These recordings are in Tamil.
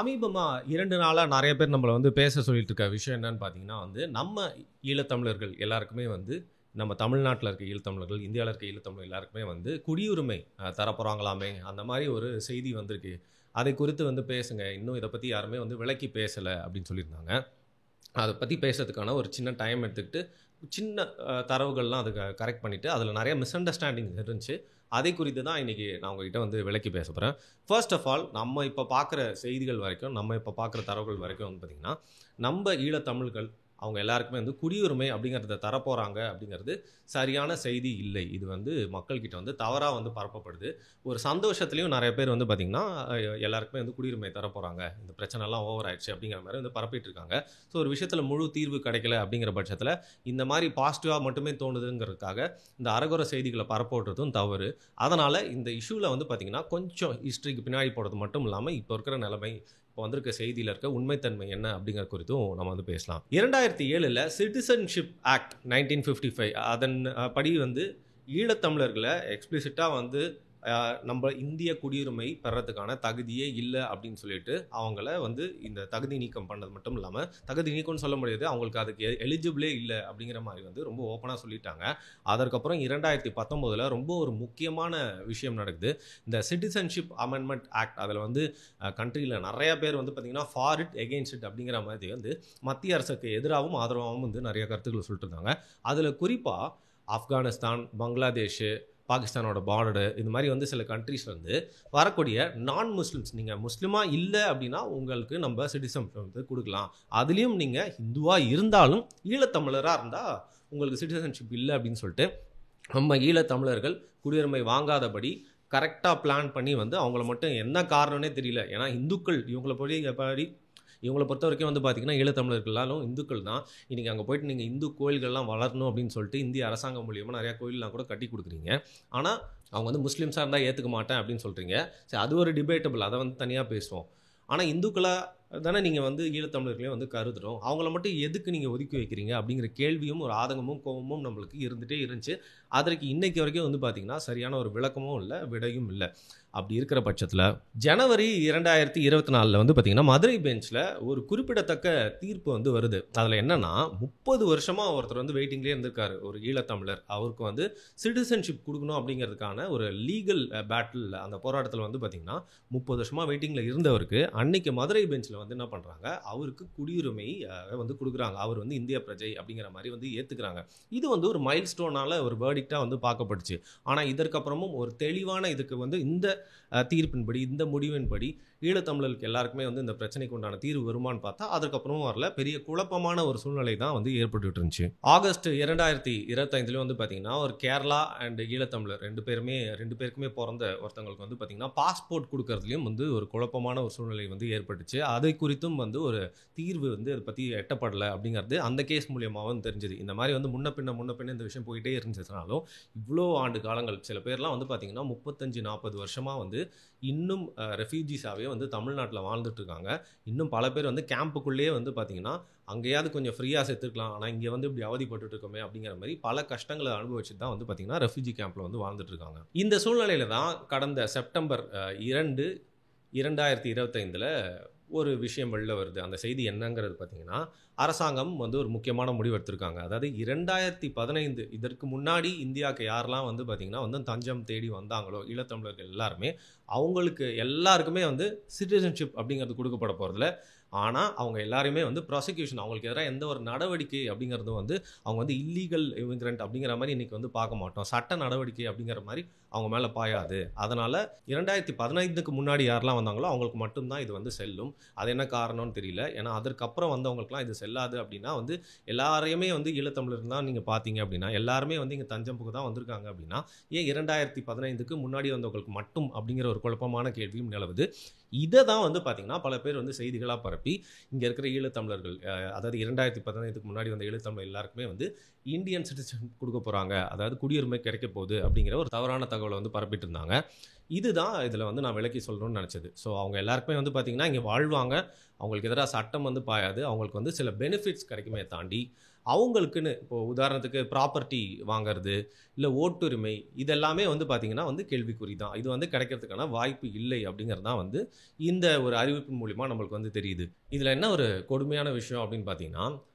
சமீபமா 2 நாளா நெறைய பேர் நம்மள வந்து பேச சொல்லிட்டு இருக்க விஷயம் என்னன்னு பார்த்தீங்கன்னா நம்ம ஈழத்தமிழர்கள் எல்லாருக்குமே நம்ம தமிழ்நாட்டுல இருக்க ஈழத்தமிழர்கள், இந்தியால இருக்க ஈழத்தமிழர் எல்லாருக்குமே குடியுரிமை தரப்போறாங்களாமே! அந்த மாரி ஒரு செய்தி வந்திருக்கு. அதை குறித்து பேசுங்க. இன்னும் இத பத்தி யாருமே விளக்கி பேசல அப்படின்னு சொல்லியிருந்தாங்க. அத பத்தி பேசுறதுக்கான ஒரு சின்ன டைம் எடுத்துக்கிட்டு, சின்ன தரவுகள்லாம் அதுக்கு கரெக்ட் பண்ணிட்டு, அதில நெறைய மிஸ் அண்டர்ஸ்டாண்டிங் இருந்துச்சு. அதை குறித்து தான் இன்னைக்கு நான் உங்ககிட்ட விளக்கி பேசப் போறேன். ஃபர்ஸ்ட் ஆஃப் ஆல் நம்ம இப்ப பார்க்குற செய்திகள் வரைக்கும், நம்ம இப்ப பார்க்குற தரவுகள் வரைக்கும் பார்த்தீங்கன்னா, நம்ப ஈழத்தமிழ்கள் அவங்க எல்லாருக்குமே குடியுரிமை அப்படிங்கிறத தரப்போறாங்க அப்படிங்கிறது சரியான செய்தி இல்லை. இது மக்கள்கிட்ட தவறா பரப்பப்படுது. ஒரு சந்தோஷத்திலயும் நெறைய பேர் பார்த்தீங்கன்னா, எல்லாருக்குமே குடியுரிமை தரப்போறாங்க. இந்த பிரச்சனைலாம் ஓவர் ஆயிடுச்சு அப்படிங்கிற மாரி பரப்பிட்டு இருக்காங்க. ஸோ ஒரு விஷயத்துல முழு தீர்வு கிடைக்கல அப்படிங்கிற பட்சத்துல, இந்த மாரி பாசிட்டிவா மட்டுமே தோணுதுங்கிறதுக்காக, இந்த அரகுற செய்திகள பரப்ப தவறு. அதனால இந்த இஷ்யூல பார்த்தீங்கன்னா, கொஞ்சம் ஹிஸ்டரிக்கு பின்னாடி போறது மட்டும் இல்லாம, இப்ப இருக்கிற நிலைமை, இப்போ வந்திருக்க செய்தியில இருக்க உண்மைத்தன்மை என்ன அப்படிங்கிற குறித்தும் நம்ம பேசலாம். 2007ல சிட்டிசன்ஷிப் ஆக்ட் 1955 அதன் படி ஈழத்தமிழர்கள எக்ஸ்பிளிசிட்டா நம்ம இந்திய குடியுரிமை பெறதுக்கான தகுதியே இல்ல அப்படின்னு சொல்லிட்டு, அவங்கள இந்த தகுதி நீக்கம் பண்ணது மட்டும் இல்லாம, தகுதி நீக்கம்னு சொல்ல முடியாது. அவங்களுக்கு அதுக்கு எலிஜிபிளே இல்ல அப்படிங்கிற மாரி ரொம்ப ஓப்பனா சொல்லிட்டாங்க. அதற்கப்புறம் 2019ல ரொம்ப ஒரு முக்கியமான விஷயம் நடக்குது. இந்த சிட்டிசன்ஷிப் அமெண்ட்மென்ட் ஆக்ட் அதில கண்ட்ரில நெறைய பேர் பார்த்தீங்கன்னா, ஃபார் இட், எகெயின்ஸ்ட் இட் அப்படிங்கிற மாதிரி மத்திய அரசுக்கு எதிராவும், ஆதரவாவும் நெறைய கருத்துக்கள சொல்லிட்டு இருந்தாங்க. அதில குறிப்பா ஆப்கானிஸ்தான், பங்களாதேஷ், பாகிஸ்தானோட பார்டர் இந்த மாதிரி சில கண்ட்ரீஸ் வரக்கூடிய நான் முஸ்லிம்ஸ், நீங்க முஸ்லிமா இல்ல அப்படின்னா உங்களுக்கு நம்ம சிட்டிசன்ஷிப் கொடுக்கலாம். அதுலயும் நீங்க ஹிந்துவா இருந்தாலும் ஈழத்தமிழரா இருந்தா உங்களுக்கு சிட்டிசன்ஷிப் இல்ல அப்படின்னு சொல்லிட்டு, நம்ம ஈழத்தமிழர்கள் குடியுரிமை வாங்காதபடி கரெக்டா பிளான் பண்ணி அவங்கள மட்டும் என்ன காரணம்னே தெரியல. ஏன்னா இந்துக்கள் இவங்கள பொறுத்த வரைக்கும் பார்த்தீங்கன்னா, ஈழத்தமிழர்களாலும் இந்துக்கள் தான். இன்னைக்கு அங்க போயிட்டு நீங்க இந்து கோயில்கள்லாம் வளரணும் அப்படின்னு சொல்லிட்டு இந்திய அரசாங்கம் மூலியமா நெறைய கோயில்லாம் கூட கட்டி குடுக்குறீங்க. ஆனா, அவங்க முஸ்லிம்ஸா இருந்தா ஏத்துக்க மாட்டேன் அப்படின்னு சொல்றீங்க. சரி, அது ஒரு டிபேட்டபிள். அத தனியா பேசுவோம். ஆனா, இந்துக்களா தானே நீங்க ஈழத்தமிழர்களையும் கருதுறோம். அவங்கள மட்டும் எதுக்கு நீங்க ஒதுக்கி வைக்கிறீங்க அப்படிங்கிற கேள்வியும், ஒரு ஆதங்கமும், கோவமும் நம்மளுக்கு இருந்துட்டே இருந்துச்சு. அதற்கு இன்னைக்கு வரைக்கும் பார்த்தீங்கன்னா, சரியான ஒரு விளக்கமும் இல்ல, விடையும் இல்ல. அப்படி இருக்கிற பட்சத்துல, ஜனவரி 2024ல பார்த்தீங்கன்னா, மதுரை பெஞ்ச்ல ஒரு குறிப்பிடத்தக்க தீர்ப்பு வருது. அதுல என்னன்னா, 30 வருஷமா ஒருத்தர் வெயிட்டிங்லயே இருந்திருக்காரு. ஒரு ஈழத்தமிழர். அவருக்கு சிட்டிசன்ஷிப் குடுக்கணும் அப்படிங்கிறதுக்கான ஒரு லீகல் பேட்டில், அந்த போராட்டத்துல பார்த்தீங்கன்னா, 30 வருஷமா வெயிட்டிங்ல இருந்தவருக்கு, அன்னைக்கு மதுரை பெஞ்ச்ல என்ன பண்றாங்க, அவருக்கு குடியுரிமை குடுக்குறாங்க. அவர் இந்திய பிரஜை அப்படிங்கிற மாரி ஏத்துக்கிறாங்க. இது ஒரு மைல்ஸ்டோனால ஒரு வெர்டிக்ட்டா பார்க்கப்பட்டுச்சு. ஆனா இதற்கப்புறமும் ஒரு தெளிவான இதுக்கு இந்த தீர்ப்பின்படி, இந்த முடிவின்படி ஈழத்தமிழர்களுக்கு எல்லாருக்குமே இந்த பிரச்சனைக்கு உண்டான தீர்வு வருமான்னு பார்த்தா, அதற்கப்புறமும் வரல. பெரிய குழப்பமான ஒரு சூழ்நிலை தான் ஏற்பட்டுட்டு இருந்துச்சு. ஆகஸ்ட் 2025ல பார்த்தீங்கன்னா, ஒரு கேரளா அண்ட் ஈழத்தமிழர் 2 பேருக்குமே பிறந்த ஒருத்தவங்களுக்கு பார்த்தீங்கன்னா, பாஸ்போர்ட் குடுக்கறதுலயும் ஒரு குழப்பமான ஒரு சூழ்நிலை ஏற்பட்டுச்சு. அதை குறித்தும் ஒரு தீர்வு அத பத்தி எட்டப்படல அப்படிங்கிறது அந்த கேஸ் மூலியமாவும் தெரிஞ்சது. இந்த மாரி முன்ன பின்ன இந்த விஷயம் போயிட்டே இருந்துச்சுனாலும், இவ்ளோ ஆண்டு காலங்கள் சில பேர்லாம் பார்த்தீங்கன்னா, 35, 40 வருஷமா இன்னும் ரெஃப்யூஜிஸாவே தமிழ்நாட்டுல வாழ்ந்துட்டு இருக்காங்க. இன்னும் பல பேர் கேம்புக்குள்ளேயே பார்த்தீங்கன்னா, அங்கேயாவது கொஞ்சம் ஃப்ரீயா செத்துருக்கலாம். ஆனா இங்க இப்படி அவதிப்பட்டுட்டு இருக்கோமே அப்படிங்கிற மாரி பல கஷ்டங்கள அனுபவிச்சுட்டு தான் பார்த்தீங்கன்னா, ரெஃப்யூஜி கேம்ப்ல வாழ்ந்துட்டு இருக்காங்க. இந்த சூழ்நிலையில தான் கடந்த செப்டம்பர் 2, 2025ல ஒரு விஷயம் வெளில வருது. அந்த செய்தி என்னங்கிறது பார்த்தீங்கன்னா, அரசாங்கம் ஒரு முக்கியமான முடிவு எடுத்திருக்காங்க. அதாவது 2015 இதற்கு முன்னாடி இந்தியாவுக்கு யாரெல்லாம் பார்த்தீங்கன்னா தஞ்சம் தேடி வந்தாங்களோ, ஈழத்தமிழர்கள் எல்லாருமே, அவங்களுக்கு எல்லாருக்குமே சிட்டிசன்ஷிப் அப்படிங்கிறது குடுக்கப்பட போறதில்ல. ஆனா, அவங்க எல்லாரையுமே ப்ராசிக்யூஷன், அவங்களுக்கு எதிரா எந்த ஒரு நடவடிக்கை அப்படிங்கிறது அவங்க இல்லீகல் இமிகிரண்ட் அப்படிங்கிற மாரி இன்னைக்கு பார்க்க மாட்டோம். சட்ட நடவடிக்கை அப்படிங்கிற மாரி அவங்க மேல பாயாது. அதனால 2015க்கு முன்னாடி யாரெல்லாம் வந்தாங்களோ, அவங்களுக்கு மட்டும் தான் இது செல்லும். அது என்ன காரணம்னு தெரியல. ஏன்னா அதற்கப்புறம் வந்தவங்களுக்குலாம் இது செல்லாது அப்படின்னா எல்லாரையுமே ஈழத்தமிழர் தான் நீங்க பார்த்தீங்க அப்படின்னா, எல்லாருமே இங்க தஞ்சம்புக்கு தான் வந்திருக்காங்க அப்படின்னா, ஏன் 2015க்கு முன்னாடி வந்தவங்களுக்கு மட்டும் அப்படிங்கிற ஒரு குழப்பமான கேள்வியும் நிலவுது. இத தான் பார்த்தீங்கன்னா, பல பேர் செய்திகளா பரப்பி, இங்க இருக்கிற ஈழத்தமிழர்கள், அதாவது 2015க்கு முன்னாடி வந்த ஈழத்தமிழர் எல்லாருக்குமே இந்தியன் சிட்டிசன்ஷிப் குடுக்க போறாங்க. அதாவது குடியுரிமை கிடைக்க போகுது அப்படிங்கிற ஒரு தவறான தகவல பரப்பிட்டு இருந்தாங்க. இதுதான் இதுல நான் விளக்கி சொல்லணும்னு நினைச்சது. ஸோ அவங்க எல்லாருக்குமே பார்த்தீங்கன்னா, இங்க வாழ்வாங்க. அவங்களுக்கு எதிரா சட்டம் பாயாது. அவங்களுக்கு சில பெனிஃபிட்ஸ் கிடைக்குமே தாண்டி, அவங்களுக்குன்னு இப்போ உதாரணத்துக்கு ப்ராப்பர்ட்டி வாங்குறது, இல்ல ஓட்டுரிமை இதெல்லாமே வந்து பார்த்தீங்கன்னா வந்து கேள்விக்குறி தான். இது வந்து கிடைக்கிறதுக்கான வாய்ப்பு இல்லை அப்படிங்கிறது தான் வந்து இந்த ஒரு அறிவிப்பு மூலியமா நம்மளுக்கு வந்து தெரியுது. இதில என்ன ஒரு கொடுமையான விஷயம் அப்படின்னு பார்த்தீங்கன்னா,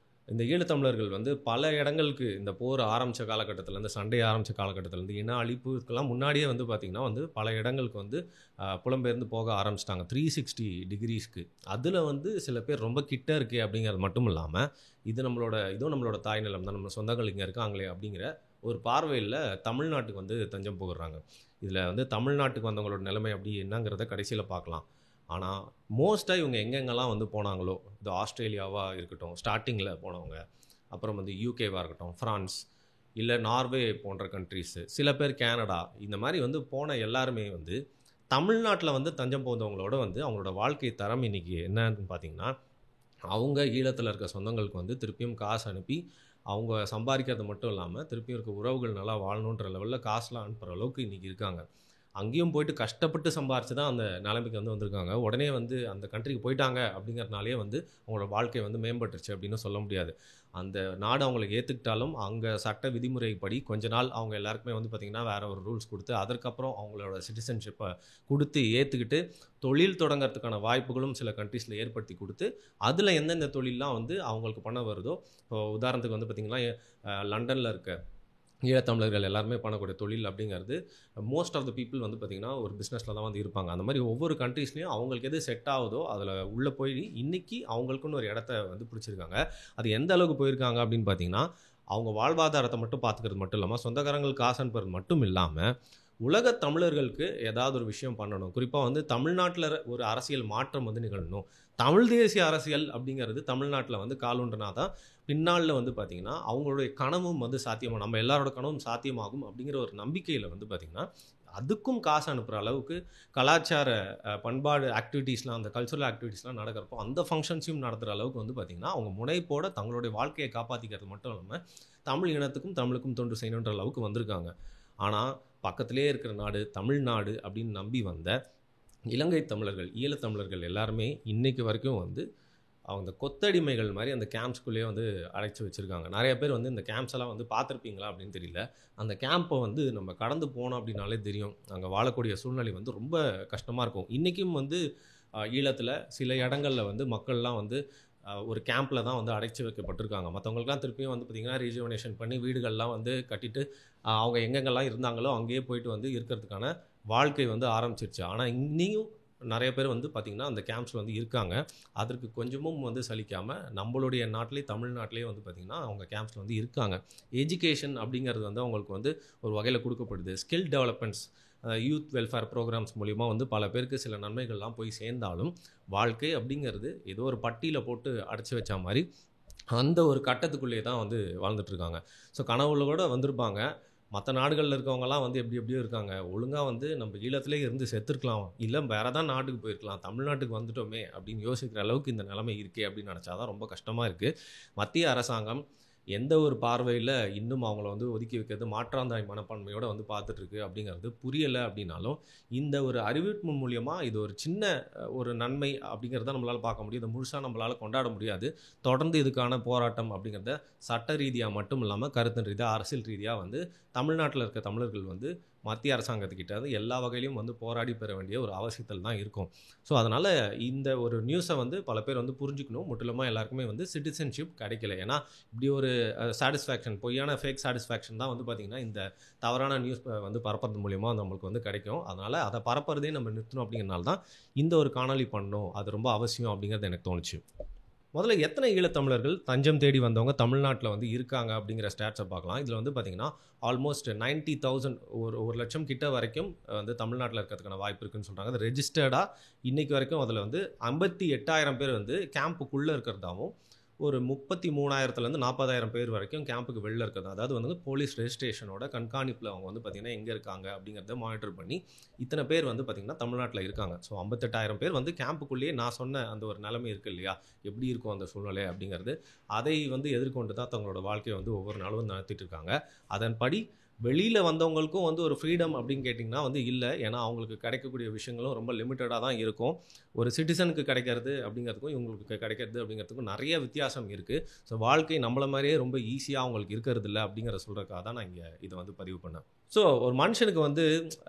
இந்த ஈழத்தமிழர்கள் வந்து பல இடங்களுக்கு இந்த போர் ஆரம்பிச்ச காலகட்டத்திலேருந்து, சண்டை ஆரம்பிச்ச காலகட்டத்திலேருந்து, இன அழிப்புக்கெல்லாம் முன்னாடியே வந்து பார்த்தீங்கன்னா வந்து பல இடங்களுக்கு வந்து புலம்பெயர்ந்து போக ஆரம்பிச்சுட்டாங்க. 360 டிகிரீஸ்க்கு. அதில வந்து சில பேர் ரொம்ப கிட்ட இருக்கே அப்படிங்கிறது மட்டும் இல்லாம, இதுவும் நம்மளோட தாய் நிலம் தான். நம்ம சொந்தங்கள் இங்க இருக்காங்களே அப்படிங்கிற ஒரு பார்வையில தமிழ்நாட்டுக்கு வந்து தஞ்சம் புகுறாங்க. இதில வந்து தமிழ்நாட்டுக்கு வந்தவங்களோட நிலைமை அப்படி என்னங்கிறத கடைசியில பார்க்கலாம். ஆனா, மோஸ்ட்டா இவங்க எங்கெங்கலாம் வந்து போனாங்களோ, இது ஆஸ்திரேலியாவா இருக்கட்டும், ஸ்டார்ட்டிங்கில போனவங்க, அப்புறம் வந்து யுகேவா இருக்கட்டும், ஃப்ரான்ஸ், இல்ல நார்வே போன்ற கண்ட்ரீஸு, சில பேர் கேனடா, இந்த மாரி வந்து போன எல்லாருமே வந்து தமிழ்நாட்ல வந்து தஞ்சம் புகுந்தவங்களோட வந்து அவங்களோட வாழ்க்கை தரம் இன்னைக்கு என்னன்னு பார்த்தீங்கன்னா, அவங்க ஈழத்தில இருக்க சொந்தங்களுக்கு வந்து திருப்பியும் காசு அனுப்பி, அவங்க சம்பாரிக்கிறது மட்டும் இல்லாம, திருப்பியும் இருக்க உறவுகள் நல்லா வாழணுன்ற லெவல்ல காசுலாம் அனுப்புற அளவுக்கு இன்னைக்கு இருக்காங்க. அங்கேயும் போயிட்டு கஷ்டப்பட்டு சம்பாரிச்சு தான் அந்த நிலைமைக்கு வந்து வந்திருக்காங்க. உடனே வந்து அந்த கண்ட்ரிக்கு போயிட்டாங்க அப்படிங்கிறதுனாலயே வந்து அவங்களோட வாழ்க்கை வந்து மேம்பட்டுருச்சு அப்படின்னு சொல்ல முடியாது. அந்த நாடு அவங்கள ஏத்துக்கிட்டாலும், அங்க சட்ட விதிமுறைப்படி கொஞ்ச நாள் அவங்க எல்லாருக்குமே வந்து பார்த்தீங்கன்னா, வேற ஒரு ரூல்ஸ் குடுத்து, அதற்கப்புறம் அவங்களோட சிட்டிசன்ஷிப்ப குடுத்து ஏத்துக்கிட்டு, தொழில் தொடங்கறதுக்கான வாய்ப்புகளும் சில கண்ட்ரீஸ்ல ஏற்படுத்தி குடுத்து, அதுல எந்தெந்த தொழில்லாம் வந்து அவங்களுக்கு பணம் வருதோ, இப்போ உதாரணத்துக்கு வந்து பார்த்தீங்கன்னா, லண்டன்ல இருக்க ஈழத்தமிழர்கள் எல்லாருமே பண்ணக்கூடிய தொழில் அப்படிங்கிறது மோஸ்ட் ஆஃப் த பீப்பிள் வந்து பார்த்தீங்கன்னா ஒரு பிஸ்னஸில் தான் வந்து இருப்பாங்க. அந்த மாதிரி ஒவ்வொரு கண்ட்ரீஸ்லையும் அவங்களுக்கு எது செட் ஆகுதோ அதில் உள்ளே போய் இன்னைக்கு அவங்களுக்குன்னு ஒரு இடத்த வந்து பிடிச்சிருக்காங்க. அது எந்த அளவுக்கு போயிருக்காங்க அப்படின்னு பார்த்தீங்கன்னா, அவங்க வாழ்வாதாரத்தை மட்டும் பார்த்துக்கிறது மட்டும் இல்லாமல் சொந்தக்காரங்களுக்கு காசு அனுப்புறது மட்டும் இல்லாமல் உலக தமிழர்களுக்கு ஏதாவது ஒரு விஷயம் பண்ணணும். குறிப்பாக வந்து தமிழ்நாட்டில் ஒரு அரசியல் மாற்றம் வந்து நிகழணும். தமிழ் தேசிய அரசியல் அப்படிங்கிறது தமிழ்நாட்டில் வந்து காலூன்றினா தான் பின்னாளில் வந்து பார்த்தீங்கன்னா, அவங்களுடைய கனவும் வந்து சாத்தியமாகும். நம்ம எல்லாரோட கனவும் சாத்தியமாகும் அப்படிங்கிற ஒரு நம்பிக்கையில் வந்து பார்த்தீங்கன்னா, அதுக்கும் காசு அனுப்புகிற அளவுக்கு கலாச்சார பண்பாடு ஆக்டிவிட்டீஸ்லாம் அந்த கல்ச்சுரல் ஆக்டிவிட்டீஸ்லாம் நடக்கிறப்போ, அந்த ஃபங்க்ஷன்ஸையும் நடத்துகிற அளவுக்கு வந்து பார்த்தீங்கன்னா, அவங்க முனைப்போட தங்களுடைய வாழ்க்கையை காப்பாற்றிக்கிறது மட்டும் இல்லாமல், தமிழ் இனத்துக்கும் தமிழுக்கும் தொண்டு செய்யணுன்ற அளவுக்கு வந்திருக்காங்க. ஆனா, பக்கத்திலேயே இருக்கிற நாடு, தமிழ்நாடு அப்படின்னு நம்பி வந்த இலங்கை தமிழர்கள், ஈழத்தமிழர்கள் எல்லாருமே இன்னைக்கு வரைக்கும் வந்து அவங்க கொத்தடிமைகள் மாரி அந்த கேம்ப்ஸ்குள்ளேயே வந்து அடைச்சு வச்சிருக்காங்க. நெறைய பேர் வந்து இந்த கேம்ப்ஸ் எல்லாம் வந்து பார்த்துருப்பீங்களா அப்படின்னு தெரியல. அந்த கேம்பை வந்து நம்ம கடந்து போனோம் அப்படின்னாலே தெரியும். அங்க வாழக்கூடிய சூழ்நிலை வந்து ரொம்ப கஷ்டமா இருக்கும். இன்னைக்கும் வந்து ஈழத்தில சில இடங்கள்ல வந்து மக்கள்லாம் வந்து ஒரு கேம்ப்ல தான் வந்து அடைச்சு வைக்கப்பட்டிருக்காங்க. மத்தவங்களுக்கெல்லாம் திருப்பியும் வந்து பார்த்தீங்கன்னா, ரீஜுவனேஷன் பண்ணி வீடுகள்லாம் வந்து கட்டிட்டு, அவங்க எங்கெங்கெல்லாம் இருந்தாங்களோ அங்கேயே போயிட்டு வந்து இருக்கிறதுக்கான வாழ்க்கை வந்து ஆரம்பிச்சிருச்சு. ஆனா இன்னியும் நெறைய பேர் வந்து பார்த்தீங்கன்னா, அந்த கேம்ப்ஸ்ல வந்து இருக்காங்க. அதற்கு கொஞ்சமும் வந்து சலிக்காம நம்மளுடைய நாட்டிலே தமிழ்நாட்டிலேயே வந்து பார்த்தீங்கன்னா, அவங்க கேம்ப்ஸ்ல வந்து இருக்காங்க. எஜுகேஷன் அப்படிங்கிறது வந்து அவங்களுக்கு வந்து ஒரு வகையில குடுக்கப்படுது. Skill developments youth welfare programs மூலியமா வந்து பல பேருக்கு சில நன்மைகள்லாம் போய் சேர்ந்தாலும், வாழ்க்கை அப்படிங்கிறது ஏதோ ஒரு பட்டியில போட்டு அடைச்சு வச்ச மாரி, அந்த ஒரு கட்டத்துக்குள்ளேயே தான் வந்து வாழ்ந்துட்டு இருக்காங்க. ஸோ கனவுகளோட வந்திருப்பாங்க. மற்ற நாடுகளில் இருக்கவங்கலாம் வந்து எப்படி எப்படியோ இருக்காங்க. ஒழுங்கா வந்து நம்ம ஈழத்திலே இருந்து செத்துருக்கலாம். இல்ல வேற ஏதாவது நாட்டுக்கு போயிருக்கலாம். தமிழ்நாட்டுக்கு வந்துட்டோமே அப்படின்னு யோசிக்கிற அளவுக்கு இந்த நிலைமை இருக்கே அப்படின்னு நினச்சா தான் ரொம்ப கஷ்டமா இருக்கு. மத்திய அரசாங்கம் எந்த ஒரு பார்வையில இன்னும் அவங்கள வந்து ஒதுக்கி வைக்கிறது, மாற்றாந்தாய் மனப்பான்மையோட வந்து பார்த்துட்டு இருக்கு அப்படிங்கிறது புரியல அப்படின்னாலும், இந்த ஒரு அறிவிப்பு மூலியமா இது ஒரு சின்ன ஒரு நன்மை அப்படிங்கிறத நம்மளால பார்க்க முடியும். இத முழுசா நம்மளால கொண்டாட முடியாது. தொடர்ந்து இதுக்கான போராட்டம் அப்படிங்கிறத சட்ட ரீதியா மட்டும் இல்லாம, கருத்து ரீதியா, அரசியல் ரீதியா வந்து தமிழ்நாட்டில இருக்க தமிழர்கள் வந்து மத்திய அரசாங்கத்துக்கிட்ட வந்து எல்லா வகையிலும் வந்து போராடி பெற வேண்டிய ஒரு அவசியத்தில் தான் இருக்கும். ஸோ அதனால இந்த ஒரு நியூஸை வந்து பல பேர் வந்து புரிஞ்சுக்கணும். முற்றிலுமா எல்லாருக்குமே வந்து சிட்டிசன்ஷிப் கிடைக்கல. ஏன்னா இப்படி ஒரு சாட்டிஸ்ஃபேக்ஷன், பொய்யான ஃபேக் சாட்டிஸ்ஃபேக்ஷன் தான் வந்து பார்த்தீங்கன்னா, இந்த தவறான நியூஸ் வந்து பரப்புறது மூலியமா நம்மளுக்கு வந்து கிடைக்கும். அதனால அதை பரப்புறதே நம்ம நிறுத்தணும் அப்படிங்கிறனால தான் இந்த ஒரு காணொளி பண்ணணும். அது ரொம்ப அவசியம் அப்படிங்கிறது எனக்கு தோணுச்சு. முதல்ல எத்தனை ஈழத்தமிழர்கள் தஞ்சம் தேடி வந்தவங்க தமிழ்நாட்டில் வந்து இருக்காங்க அப்படிங்கிற ஸ்டாட்ஸை பார்க்கலாம். இதில் வந்து பார்த்தீங்கன்னா ஆல்மோஸ்ட் 90,000 ஒரு லட்சம் கிட்ட வரைக்கும் வந்து தமிழ்நாட்டில் இருக்கிறதுக்கான வாய்ப்பு இருக்குன்னு சொல்கிறாங்க. அது ரெஜிஸ்டர்டாக இன்னைக்கு வரைக்கும் அதில் வந்து 58,000 பேர் வந்து கேம்புக்குள்ளே இருக்கிறதாவும், ஒரு 33,000 40,000 பேர் வரைக்கும் கேம்புக்கு வெளில இருக்கிறது. அதாவது வந்து போலீஸ் ரெஜிஸ்ட்ரேஷனோட கண்காணிப்பில் அவங்க வந்து பார்த்தீங்கன்னா எங்கே இருக்காங்க அப்படிங்கிறத மானிட்டர் பண்ணி இத்தனை பேர் வந்து பார்த்தீங்கன்னா தமிழ்நாட்டில் இருக்காங்க. ஸோ 58,000 பேர் வந்து கேம்புக்குள்ளேயே நான் சொன்ன அந்த ஒரு நிலைமை இருக்குது இல்லையா, எப்படி இருக்கும் அந்த சூழ்நிலை அப்படிங்கிறது, அதை வந்து எதிர்கொண்டு தான் தங்களோட வாழ்க்கையை வந்து ஒவ்வொரு நாளும் நடத்திட்டு இருக்காங்க. அதன்படி வெளியில் வந்தவங்களுக்கும் வந்து ஒரு ஃப்ரீடம் அப்படின்னு கேட்டிங்கன்னா வந்து இல்லை. ஏன்னா அவங்களுக்கு கிடைக்கக்கூடிய விஷயங்களும் ரொம்ப லிமிட்டடாக தான் இருக்கும். ஒரு சிட்டிசனுக்கு கிடைக்கிறது அப்படிங்கிறதுக்கும் இவங்களுக்கு கிடைக்கிறது அப்படிங்கிறதுக்கும் நிறைய வித்தியாசம் இருக்குது. ஸோ வாழ்க்கை நம்மள மாதிரியே ரொம்ப ஈஸியாக அவங்களுக்கு இருக்கிறது இல்லை அப்படிங்கிற சொல்கிறதுக்காக தான் நான் இங்கே இதை வந்து பதிவு பண்ணேன். ஸோ ஒரு மனுஷனுக்கு வந்து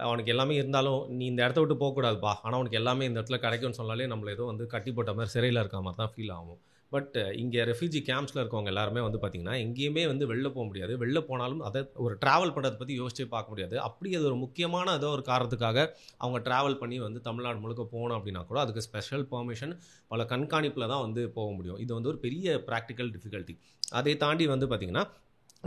அவனுக்கு எல்லாமே இருந்தாலும் நீ இந்த இடத்த விட்டு போகக்கூடாதுப்பா, ஆனால் அவனுக்கு எல்லாமே இந்த இடத்துல கிடைக்கும்னு சொன்னாலே நம்மள ஏதோ வந்து கட்டி போட்ட மாதிரி சிறையில் இருக்க மாதிரி தான் ஃபீல் ஆகும். பட் இங்கே ரெஃப்யூஜி கேம்ப்ஸில் இருக்கவங்க எல்லாருமே வந்து பார்த்திங்கன்னா எங்கேயுமே வந்து வெளில போக முடியாது. வெளில போனாலும் அதை ஒரு ட்ராவல் பண்ணுறதை பற்றி யோசிச்சே பார்க்க முடியாது. அப்படி அது ஒரு முக்கியமான ஏதோ ஒரு காரணத்துக்காக அவங்க ட்ராவல் பண்ணி வந்து தமிழ்நாடு முழுக்க போகணும் அப்படின்னா கூட அதுக்கு ஸ்பெஷல் பெர்மிஷன், பல கண்காணிப்பில் தான் வந்து போக முடியும். இது வந்து ஒரு பெரிய ப்ராக்டிக்கல் டிஃபிகல்ட்டி. அதை தாண்டி வந்து பார்த்திங்கன்னா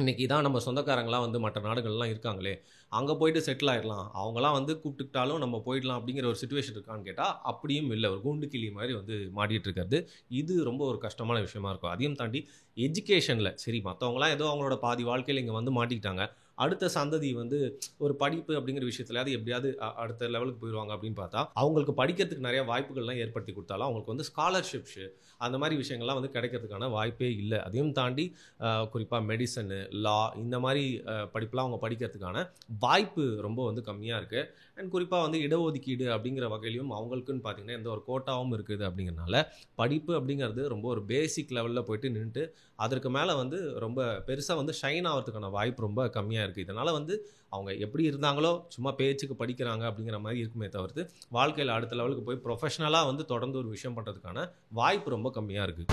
இன்றைக்கி தான் நம்ம சொந்தக்காரங்களாம் வந்து மற்ற நாடுகள்லாம் இருக்காங்களே, அங்கே போயிட்டு செட்டில் ஆகிடலாம், அவங்களாம் வந்து கூப்பிட்டுக்கிட்டாலும் நம்ம போயிடலாம் அப்படிங்கிற ஒரு சிச்சுவேஷன் இருக்கான்னு கேட்டால் அப்படியும் இல்லை. ஒரு கூண்டு கிளி மாதிரி வந்து மாட்டிகிட்டு இருக்கிறது. இது ரொம்ப ஒரு கஷ்டமான விஷயமா இருக்கும். அதையும் தாண்டி எஜுகேஷனில் சரி மற்றவங்களாம் ஏதோ அவங்களோட பாதி வாழ்க்கையில் இங்கே வந்து மாட்டிக்கிட்டாங்க, அடுத்த சந்ததி வந்து ஒரு படிப்பு அப்படிங்கிற விஷயத்துலையாவது எப்படியாவது அடுத்த லெவலுக்கு போயிடுவாங்க அப்படின்னு பார்த்தா அவங்களுக்கு படிக்கிறதுக்கு நிறைய வாய்ப்புகள்லாம் ஏற்படுத்தி கொடுத்தாலும் அவங்களுக்கு வந்து ஸ்காலர்ஷிப்ஸு அந்த மாதிரி விஷயங்கள்லாம் வந்து கிடைக்கிறதுக்கான வாய்ப்பே இல்லை. அதையும் தாண்டி குறிப்பாக மெடிசனு, லா இந்த மாதிரி படிப்புலாம் அவங்க படிக்கிறதுக்கான வாய்ப்பு ரொம்ப வந்து கம்மியாக இருக்குது. அண்ட் குறிப்பாக வந்து இடஒதுக்கீடு அப்படிங்கிற வகையிலையும் அவங்களுக்குன்னு பார்த்திங்கன்னா எந்த ஒரு கோட்டாவும் இருக்குது. அப்படிங்கிறனால படிப்பு அப்படிங்கிறது ரொம்ப ஒரு பேசிக் லெவலில் போயிட்டு நின்றுட்டு அதற்கு மேலே வந்து ரொம்ப பெருசாக வந்து ஷைன் ஆகிறதுக்கான வாய்ப்பு ரொம்ப கம்மியாக இருக்குது. இதனால் வந்து அவங்க எப்படி இருந்தாங்களோ சும்மா பேச்சுக்கு படிக்கிறாங்க அப்படிங்கிற மாதிரி இருக்குமே தவிர்த்து வாழ்க்கையில் அடுத்த லெவலுக்கு போய் ப்ரொஃபஷனலாக வந்து தொடர்ந்து ஒரு விஷயம் பண்ணுறதுக்கான வாய்ப்பு ரொம்ப கம்மியாக இருக்குது.